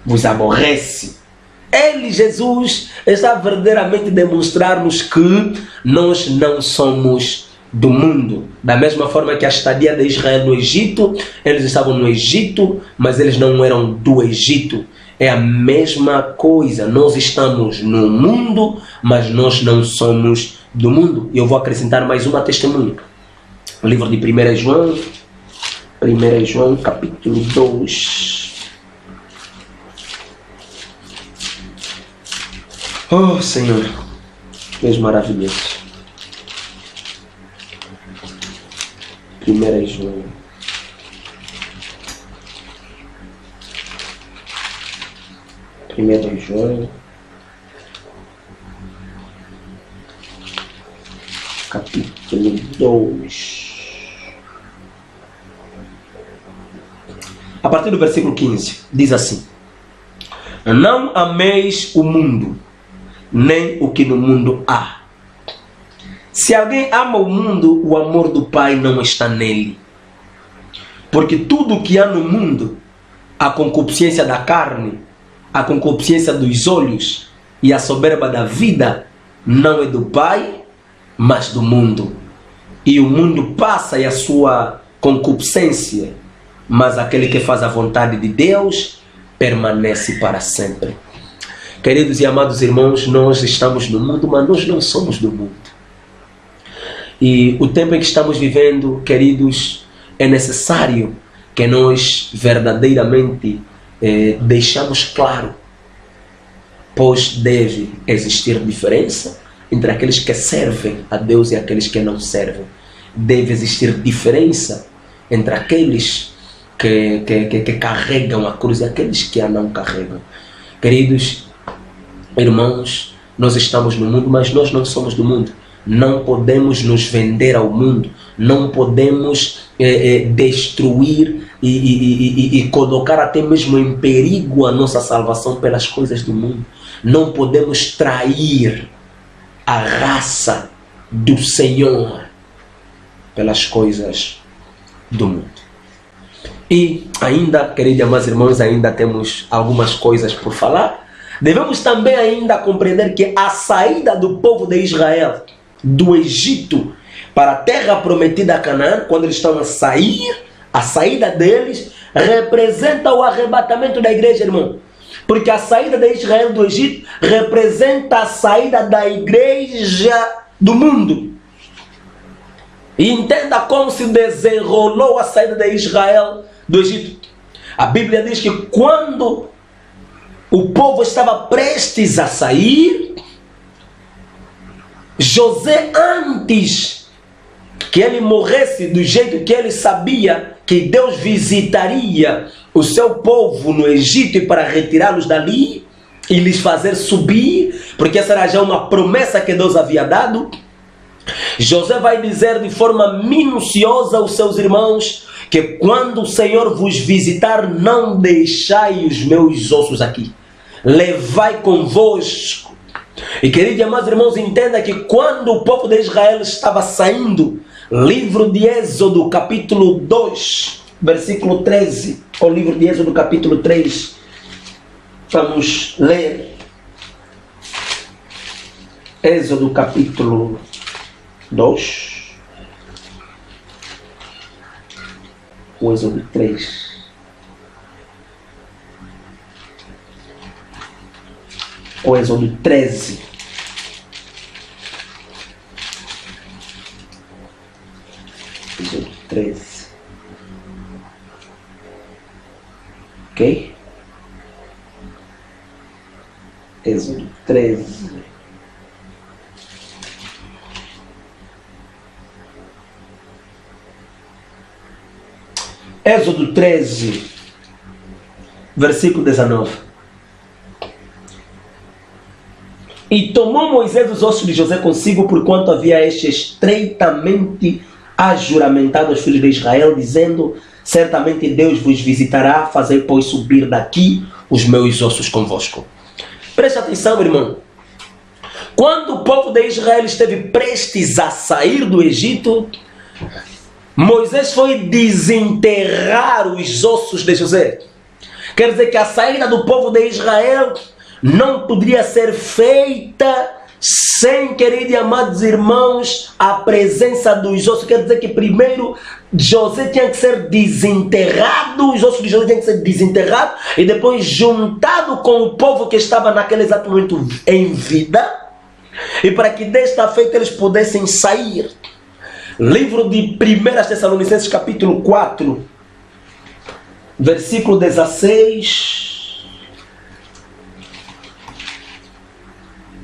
vos aborrece. Ele, Jesus, está verdadeiramente demonstrar-nos que nós não somos do mundo. Da mesma forma que a estadia de Israel no Egito, eles estavam no Egito, mas eles não eram do Egito. É a mesma coisa. Nós estamos no mundo, mas nós não somos do mundo. E eu vou acrescentar mais uma testemunha. O livro de 1 João, capítulo 2. Oh, Senhor, Deus maravilhoso. 1 João. Capítulo 2. A partir do versículo 15, diz assim: não ameis o mundo, nem o que no mundo há. Se alguém ama o mundo, o amor do Pai não está nele. Porque tudo o que há no mundo, a concupiscência da carne, a concupiscência dos olhos e a soberba da vida, não é do Pai, mas do mundo. E o mundo passa e a sua concupiscência, mas aquele que faz a vontade de Deus permanece para sempre. Queridos e amados irmãos, nós estamos no mundo, mas nós não somos do mundo. E o tempo em que estamos vivendo, queridos, é necessário que nós verdadeiramente deixamos claro, pois deve existir diferença entre aqueles que servem a Deus e aqueles que não servem. Deve existir diferença entre aqueles que carregam a cruz e aqueles que a não carregam. Queridos irmãos, nós estamos no mundo, mas nós não somos do mundo. Não podemos nos vender ao mundo, não podemos destruir e colocar até mesmo em perigo a nossa salvação pelas coisas do mundo. Não podemos trair a raça do Senhor pelas coisas do mundo. E ainda, queridos e amados irmãos, ainda temos algumas coisas por falar. Devemos também ainda compreender que a saída do povo de Israel do Egito para a terra prometida a Canaã, quando eles estão a saída deles representa o arrebatamento da igreja, irmão. Porque a saída de Israel do Egito representa a saída da igreja do mundo. E entenda como se desenrolou a saída de Israel do Egito. A Bíblia diz que quando o povo estava prestes a sair, José, antes que ele morresse do jeito que ele sabia que Deus visitaria o seu povo no Egito e para retirá-los dali e lhes fazer subir, porque essa era já uma promessa que Deus havia dado, José vai dizer de forma minuciosa aos seus irmãos que quando o Senhor vos visitar, não deixai os meus ossos aqui, levai convosco. E queridos e amados irmãos, entenda que quando o povo de Israel estava saindo, livro de Êxodo capítulo 2, versículo 13, ou livro de Êxodo capítulo 3, vamos ler Êxodo capítulo 2, o Êxodo 3. O Êxodo 13. Êxodo 13. Ok? Êxodo 13. Êxodo 13, versículo 19. E tomou Moisés os ossos de José consigo, porquanto havia este estreitamente ajuramentado aos filhos de Israel, dizendo: certamente Deus vos visitará, fazei pois subir daqui os meus ossos convosco. Preste atenção, irmão. Quando o povo de Israel esteve prestes a sair do Egito, Moisés foi desenterrar os ossos de José. Quer dizer que a saída do povo de Israel não poderia ser feita sem, queridos e amados irmãos, a presença dos ossos. Quer dizer que primeiro José tinha que ser desenterrado, os ossos de José tinham que ser desenterrados e depois juntado com o povo que estava naquele exato momento em vida, e para que desta feita eles pudessem sair. Livro de 1 Tessalonicenses capítulo 4, versículo 16.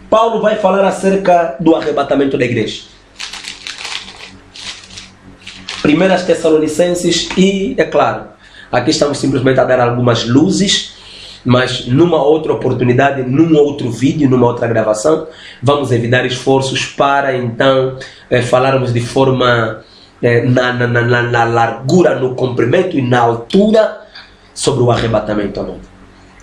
Paulo vai falar acerca do arrebatamento da igreja. 1 Tessalonicenses, e é claro, aqui estamos simplesmente a dar algumas luzes, mas numa outra oportunidade, num outro vídeo, numa outra gravação, vamos evitar esforços para então falarmos de forma na largura, no comprimento e na altura sobre o arrebatamento, amado.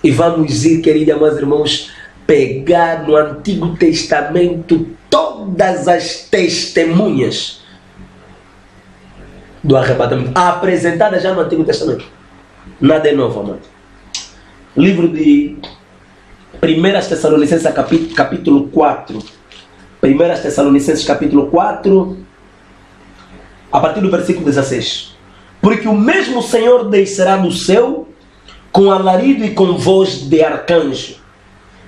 E vamos ir, queridos e amados irmãos, pegar no Antigo Testamento todas as testemunhas do arrebatamento apresentadas já no Antigo Testamento. Nada é novo, amado. Livro de 1 Tessalonicenses capítulo 4. 1 Tessalonicenses capítulo 4, a partir do versículo 16. Porque o mesmo Senhor descerá do céu com alarido e com voz de arcanjo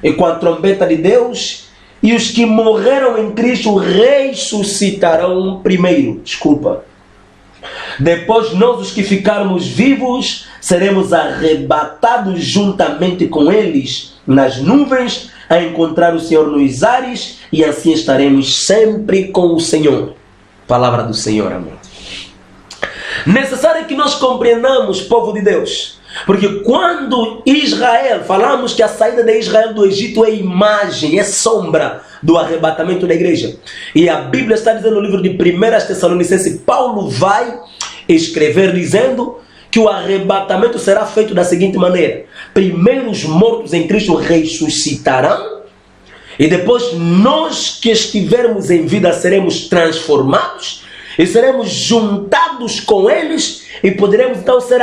e com a trombeta de Deus, e os que morreram em Cristo ressuscitarão primeiro. Depois nós, os que ficarmos vivos, seremos arrebatados juntamente com eles nas nuvens, a encontrar o Senhor nos ares, e assim estaremos sempre com o Senhor. Palavra do Senhor, amado. Necessário que nós compreendamos, povo de Deus, porque quando Israel, falamos que a saída de Israel do Egito é imagem, é sombra do arrebatamento da igreja. E a Bíblia está dizendo no livro de 1 Tessalonicenses, Paulo vai escrever dizendo que o arrebatamento será feito da seguinte maneira: primeiro os mortos em Cristo ressuscitarão, e depois nós que estivermos em vida seremos transformados e seremos juntados com eles, e poderemos então ser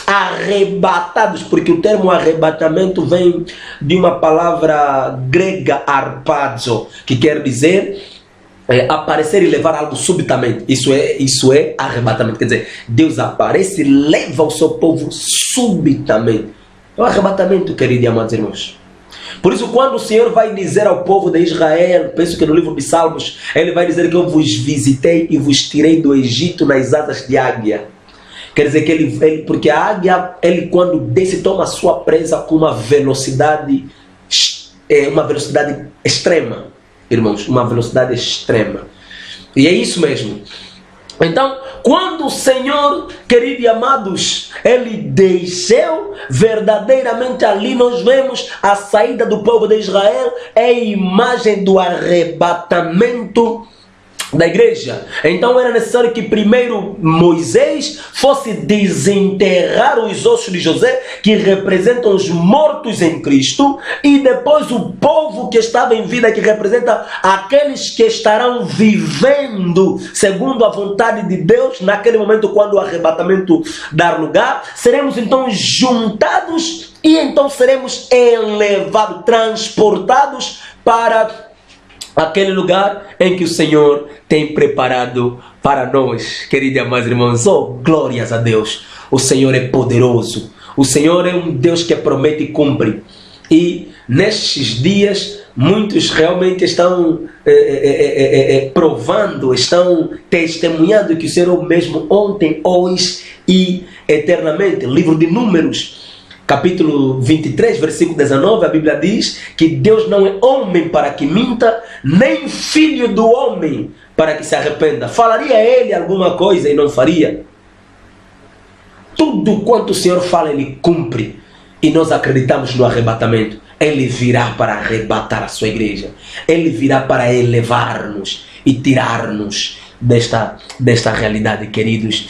arrebatados, porque o termo arrebatamento vem de uma palavra grega arpazo, que quer dizer aparecer e levar algo subitamente. Isso é arrebatamento. Quer dizer, Deus aparece e leva o seu povo subitamente. É o arrebatamento, queridos e amados irmãos. Por isso, quando o Senhor vai dizer ao povo de Israel, penso que no livro de Salmos, ele vai dizer que eu vos visitei e vos tirei do Egito nas asas de águia. Quer dizer que porque a águia, quando desce, toma a sua presa com uma velocidade extrema, irmãos, uma velocidade extrema. E é isso mesmo. Então, quando o Senhor, queridos e amados, ele desceu, verdadeiramente ali nós vemos a saída do povo de Israel, é a imagem do arrebatamento da igreja. Então era necessário que primeiro Moisés fosse desenterrar os ossos de José, que representam os mortos em Cristo, e depois o povo que estava em vida, que representa aqueles que estarão vivendo segundo a vontade de Deus naquele momento quando o arrebatamento dar lugar. Seremos então juntados e então seremos elevados, transportados para aquele lugar em que o Senhor tem preparado para nós, queridos e amados irmãos. Oh, glórias a Deus! O Senhor é poderoso. O Senhor é um Deus que promete e cumpre. E nestes dias, muitos realmente estão provando, estão testemunhando que o Senhor é o mesmo ontem, hoje e eternamente. Livro de Números, capítulo 23, versículo 19, a Bíblia diz que Deus não é homem para que minta, nem filho do homem para que se arrependa. Falaria ele alguma coisa e não faria? Tudo quanto o Senhor fala, ele cumpre. E nós acreditamos no arrebatamento. Ele virá para arrebatar a sua igreja. Ele virá para elevar-nos e tirar-nos desta realidade, queridos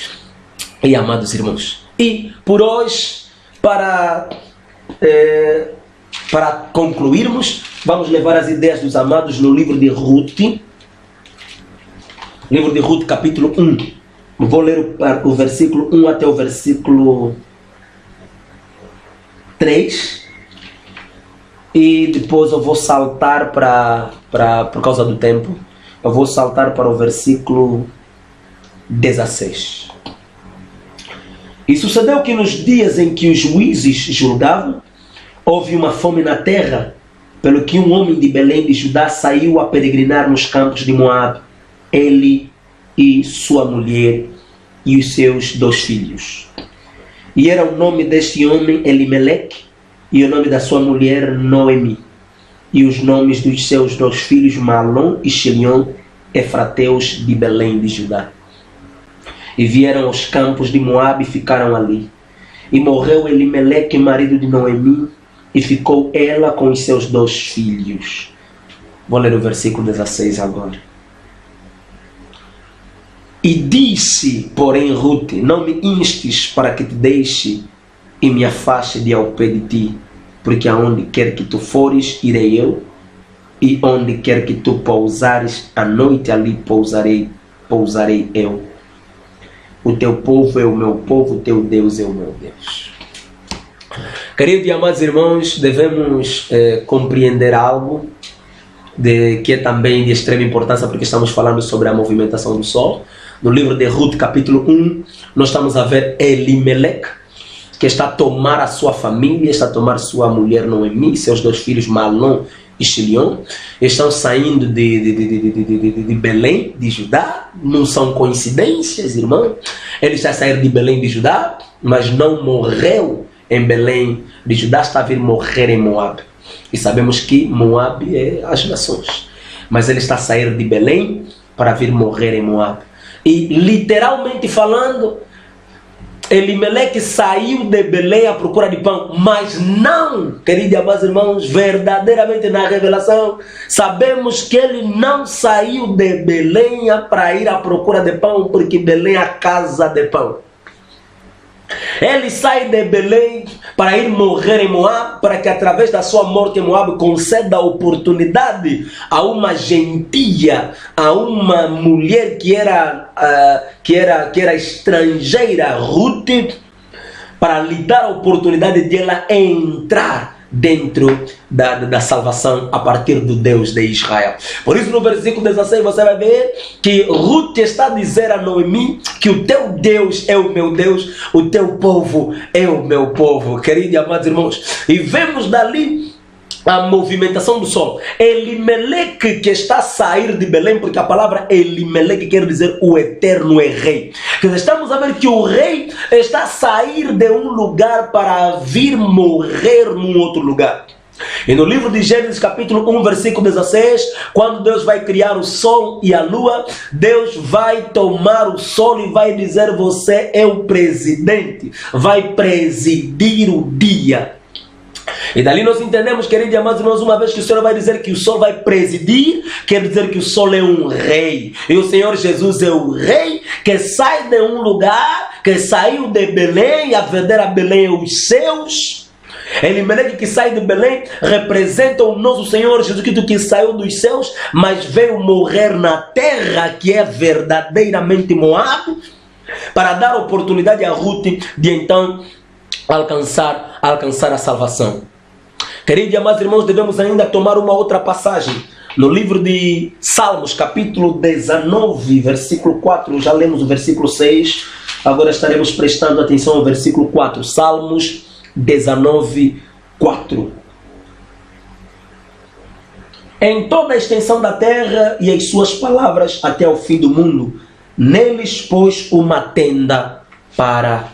e amados irmãos. E por hoje, para para concluirmos, vamos levar as ideias dos amados no livro de Ruth. Livro de Ruth, capítulo 1. Vou ler o versículo 1 até o versículo 3. E depois eu vou saltar por causa do tempo, eu vou saltar para o versículo 16. E sucedeu que nos dias em que os juízes julgavam, houve uma fome na terra, pelo que um homem de Belém de Judá saiu a peregrinar nos campos de Moabe, ele e sua mulher e os seus 2 filhos. E era o nome deste homem Elimeleque, e o nome da sua mulher Noemi, e os nomes dos seus 2 filhos Malom e Chilion, efrateus de Belém de Judá. E vieram aos campos de Moabe e ficaram ali. E morreu Elimeleque, marido de Noemi, e ficou ela com os seus 2 filhos. Vou ler o versículo 16 agora. E disse, porém, Ruth: não me instes para que te deixe e me afaste de ao pé de ti, porque aonde quer que tu fores, irei eu, e onde quer que tu pousares, à noite ali pousarei eu. O teu povo é o meu povo, o teu Deus é o meu Deus. Queridos e amados irmãos, devemos compreender algo que é também de extrema importância, porque estamos falando sobre a movimentação do sol. No livro de Ruth, capítulo 1, nós estamos a ver Elimeleque, que está a tomar a sua família, está a tomar sua mulher Noemi, seus 2 filhos Malom e Chilion. Estão saindo de Belém, de Judá. Não são coincidências, irmão. Ele está a sair de Belém de Judá, mas não morreu em Belém de Judá, está a vir morrer em Moabe. E sabemos que Moabe é as nações. Mas ele está a sair de Belém para vir morrer em Moabe. E literalmente falando, Elimeleque saiu de Belém à procura de pão, mas não, queridos e amados irmãos, verdadeiramente na revelação, sabemos que ele não saiu de Belém para ir à procura de pão, porque Belém é a casa de pão. Ele sai de Belém para ir morrer em Moabe, para que através da sua morte em Moabe conceda a oportunidade a uma gentia, a uma mulher que era estrangeira, Ruth, para lhe dar a oportunidade de ela entrar dentro da salvação a partir do Deus de Israel. Por isso no versículo 16 você vai ver que Ruth está a dizer a Noemi que o teu Deus é o meu Deus, o teu povo é o meu povo. Queridos e amados irmãos, e vemos dali a movimentação do sol. Elimeleque, que está a sair de Belém, porque a palavra Elimeleque quer dizer o eterno é rei. Estamos a ver que o rei está a sair de um lugar para vir morrer num outro lugar. E no livro de Gênesis capítulo 1 versículo 16, quando Deus vai criar o sol e a lua, Deus vai tomar o sol e vai dizer: você é o presidente, vai presidir o dia. E dali nós entendemos, queridos e amados irmãos, uma vez que o Senhor vai dizer que o sol vai presidir, quer dizer que o sol é um rei. E o Senhor Jesus é o rei que sai de um lugar, que saiu de Belém, e a verdadeira Belém é os seus. Elimeleque, que sai de Belém, representa o nosso Senhor Jesus Cristo, que saiu dos céus, mas veio morrer na terra, que é verdadeiramente Moabe, para dar oportunidade a Ruth de então alcançar a salvação. Queridos e amados irmãos, devemos ainda tomar uma outra passagem. No livro de Salmos, capítulo 19, versículo 4, já lemos o versículo 6, agora estaremos prestando atenção ao versículo 4. Salmos 19, 4. Em toda a extensão da terra e as suas palavras até o fim do mundo, neles pôs uma tenda para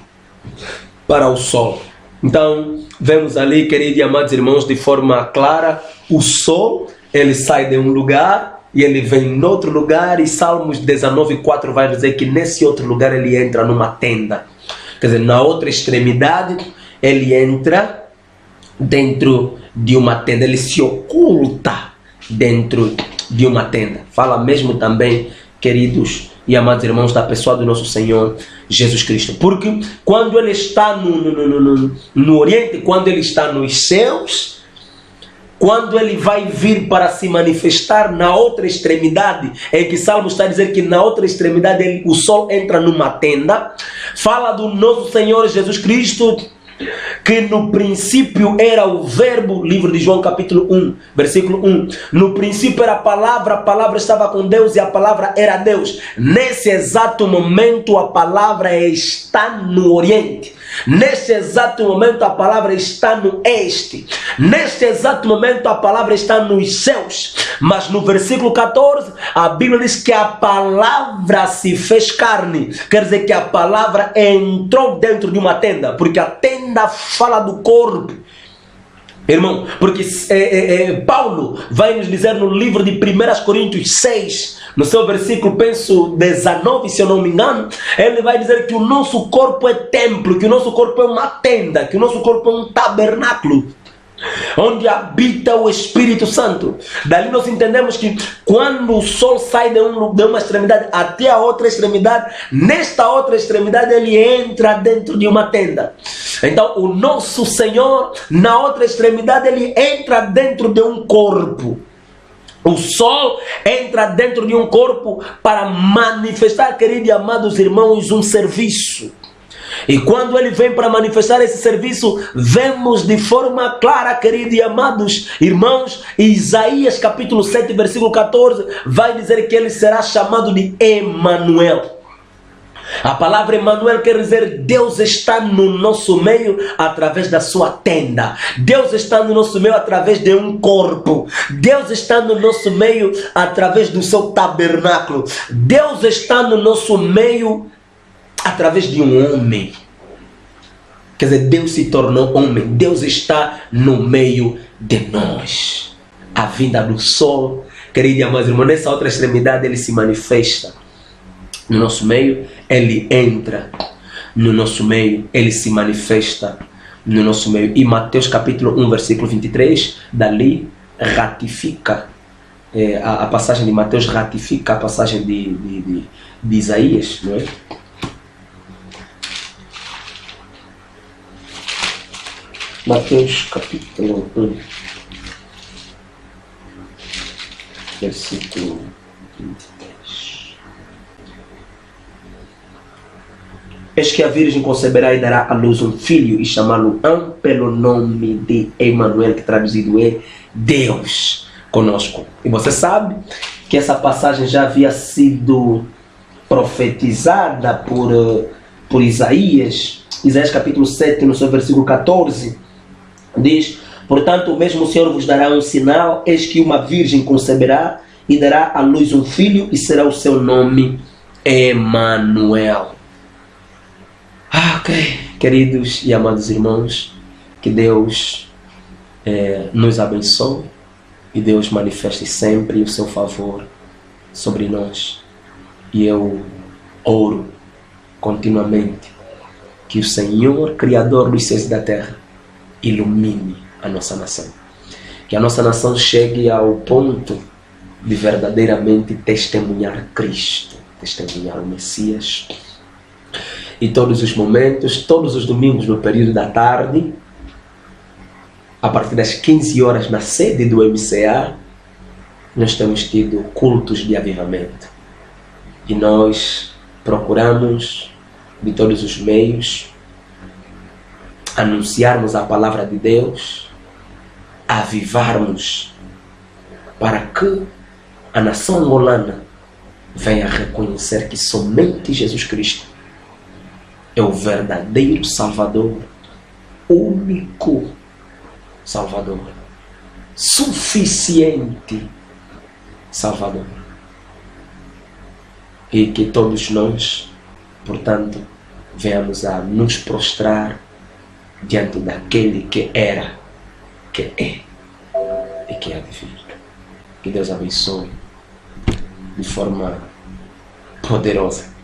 o sol. Então, vemos ali, queridos e amados irmãos, de forma clara, o sol, ele sai de um lugar e ele vem em outro lugar, e Salmos 19:4 vai dizer que nesse outro lugar ele entra numa tenda. Quer dizer, na outra extremidade, ele entra dentro de uma tenda, ele se oculta dentro de uma tenda. Fala mesmo também, queridos e amados irmãos, da pessoa do nosso Senhor Jesus Cristo. Porque quando Ele está no Oriente, quando Ele está nos céus, quando Ele vai vir para se manifestar na outra extremidade, em que Salmo está a dizer que na outra extremidade o sol entra numa tenda, fala do nosso Senhor Jesus Cristo, que no princípio era o verbo, livro de João capítulo 1, versículo 1, no princípio era a palavra estava com Deus e a palavra era Deus. Nesse exato momento a palavra está no Oriente, neste exato momento a palavra está no Este, neste exato momento a palavra está nos céus. Mas no versículo 14 a Bíblia diz que a palavra se fez carne, quer dizer que a palavra entrou dentro de uma tenda, porque a tenda fala do corpo, irmão, porque Paulo vai nos dizer no livro de 1 Coríntios 6, no seu versículo, penso 19, se eu não me engano, ele vai dizer que o nosso corpo é templo, que o nosso corpo é uma tenda, que o nosso corpo é um tabernáculo, onde habita o Espírito Santo. Dali nós entendemos que quando o sol sai de uma extremidade até a outra extremidade, nesta outra extremidade ele entra dentro de uma tenda. Então o nosso Senhor, na outra extremidade, ele entra dentro de um corpo. O sol entra dentro de um corpo para manifestar, queridos e amados irmãos, um serviço. E quando ele vem para manifestar esse serviço, vemos de forma clara, queridos e amados irmãos, Isaías capítulo 7, versículo 14, vai dizer que ele será chamado de Emanuel. A palavra Emanuel quer dizer Deus está no nosso meio através da sua tenda. Deus está no nosso meio através de um corpo. Deus está no nosso meio através do seu tabernáculo. Deus está no nosso meio através de um homem. Quer dizer, Deus se tornou homem. Deus está no meio de nós. A vinda do sol, queridos e amados irmãos, nessa outra extremidade ele se manifesta no nosso meio, ele entra no nosso meio, ele se manifesta no nosso meio. E Mateus capítulo 1, versículo 23, dali ratifica, a passagem de Mateus ratifica a passagem de Isaías, não é? Mateus capítulo 1, versículo 23. Eis que a virgem conceberá e dará à luz um filho e chamá-lo-ão pelo nome de Emanuel, que traduzido é Deus conosco. E você sabe que essa passagem já havia sido profetizada por Isaías. Isaías capítulo 7, no seu versículo 14, diz: portanto, o mesmo Senhor vos dará um sinal, eis que uma virgem conceberá e dará à luz um filho e será o seu nome Emanuel. Ok, queridos e amados irmãos, que Deus nos abençoe e Deus manifeste sempre o seu favor sobre nós. E eu oro continuamente que o Senhor, Criador dos céus e da terra, ilumine a nossa nação. Que a nossa nação chegue ao ponto de verdadeiramente testemunhar Cristo, testemunhar o Messias. E todos os momentos, todos os domingos no período da tarde, a partir das 15 horas na sede do MCA, nós temos tido cultos de avivamento. E nós procuramos, de todos os meios, anunciarmos a palavra de Deus, avivarmos, para que a nação angolana venha reconhecer que somente Jesus Cristo é o verdadeiro Salvador, único Salvador, suficiente Salvador. E que todos nós, portanto, venhamos a nos prostrar diante daquele que era, que é e que há de vir. Que Deus abençoe de forma poderosa